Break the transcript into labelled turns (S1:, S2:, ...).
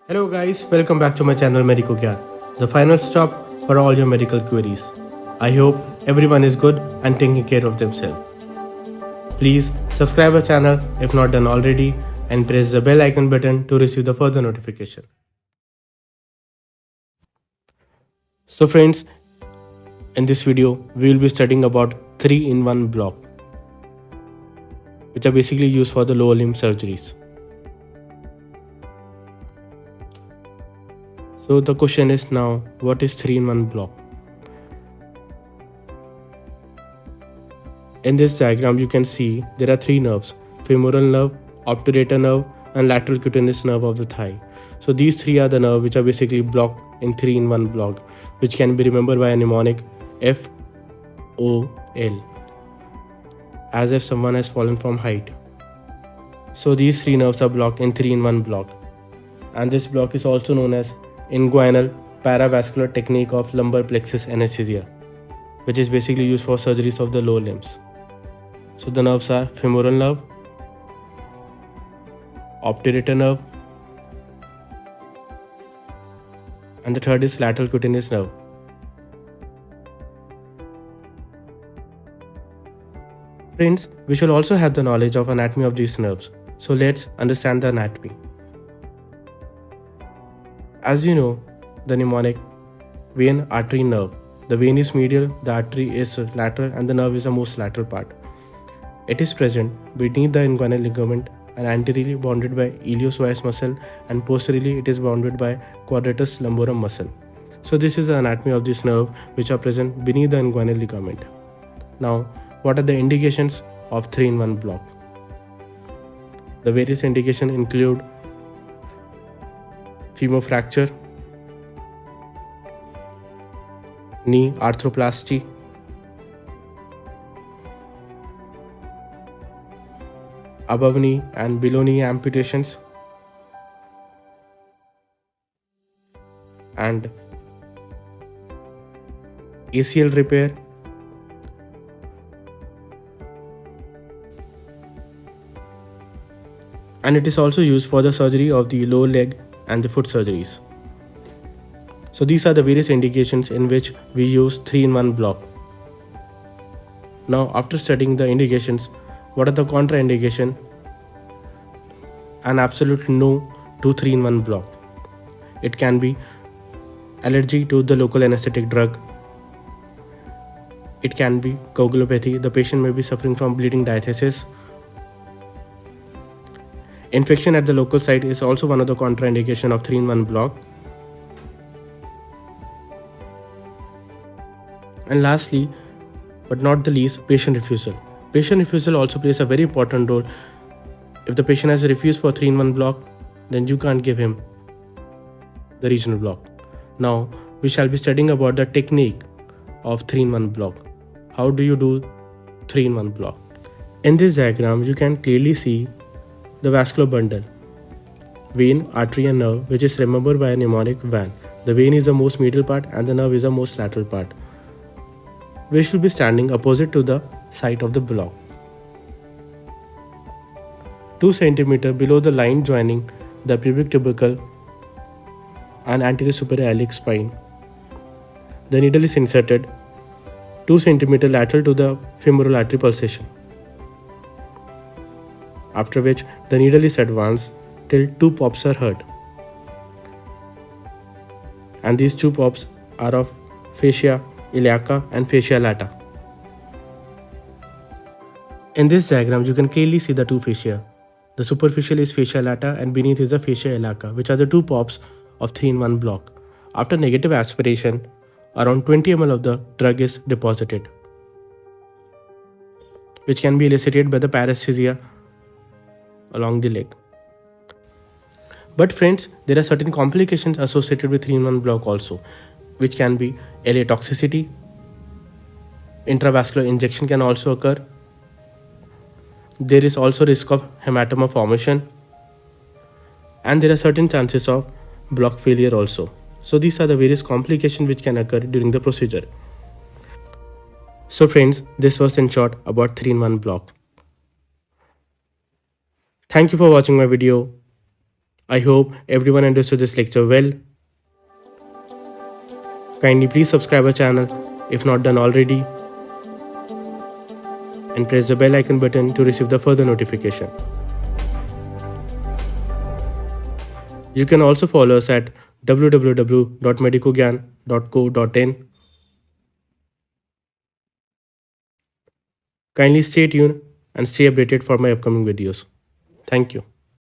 S1: Hello guys, welcome back to my channel Medico Gyan, the final stop for all your medical queries. I hope everyone is good and taking care of themselves. Please subscribe our channel if not done already and press the bell icon button to receive the further notification. So friends, in this video we will be studying about 3-in-1 block, which are basically used for the lower limb surgeries. So the question is now, what is 3-in-1 block? In this diagram you can see there are three nerves: femoral nerve, obturator nerve and lateral cutaneous nerve of the thigh. So these three are the nerves which are basically blocked in 3-in-1 block, which can be remembered by a mnemonic FOL, as if someone has fallen from height. So these three nerves are blocked in 3-in-1 block, and this block is also known as inguinal paravascular technique of lumbar plexus anesthesia, which is basically used for surgeries of the lower limbs. So the nerves are femoral nerve, obturator nerve, and the third is lateral cutaneous nerve. Friends, we should also have the knowledge of anatomy of these nerves. So let's understand the anatomy. As you know, the mnemonic vein, artery, nerve. The vein is medial, the artery is lateral, and the nerve is the most lateral part. It is present beneath the inguinal ligament and anteriorly bounded by iliopsoas muscle, and posteriorly it is bounded by quadratus lumborum muscle. So this is the anatomy of this nerve which are present beneath the inguinal ligament. Now, what are the indications of 3-in-1 block? The various indications include femur fracture, knee arthroplasty, above knee and below knee amputations, and ACL repair, and it is also used for the surgery of the lower leg and the foot surgeries. So these are the various indications in which we use 3-in-1 block. Now, after studying the indications, what are the contraindication and absolute no to 3-in-1 block? It can be allergy to the local anesthetic drug. It can be coagulopathy. The patient may be suffering from bleeding diathesis. Infection at the local site is also one of the contraindication of 3-in-1 block. And lastly, but not the least, patient refusal. Patient refusal also plays a very important role. If the patient has refused for 3-in-1 block, then you can't give him the regional block. Now, we shall be studying about the technique of 3-in-1 block. How do you do 3-in-1 block? In this diagram, you can clearly see the vascular bundle: vein, artery and nerve, which is remembered by a mnemonic VAN. The vein is the most medial part and the nerve is the most lateral part. We should be standing opposite to the site of the block, 2 cm below the line joining the pubic tubercle and anterior superior iliac spine. The needle is inserted 2 cm lateral to the femoral artery pulsation, after which the needle is advanced till 2 pops are heard, and these 2 pops are of fascia iliaca and fascia lata. In this diagram, you can clearly see the 2 fascia. The superficial is fascia lata and beneath is the fascia iliaca, which are the 2 pops of 3-in-1 block. After negative aspiration, around 20 ml of the drug is deposited, which can be elicited by the paresthesia along the leg. But friends, there are certain complications associated with 3-in-1 block also, which can be LA toxicity. Intravascular injection can also occur. There is also risk of hematoma formation, and there are certain chances of block failure also. So these are the various complications which can occur during the procedure. So friends, this was in short about 3-in-1 block. Thank you for watching my video. I hope everyone understood this lecture well. Kindly please subscribe our channel if not done already, and press the bell icon button to receive the further notification. You can also follow us at www.medicogyan.co.in. Kindly stay tuned and stay updated for my upcoming videos. Thank you.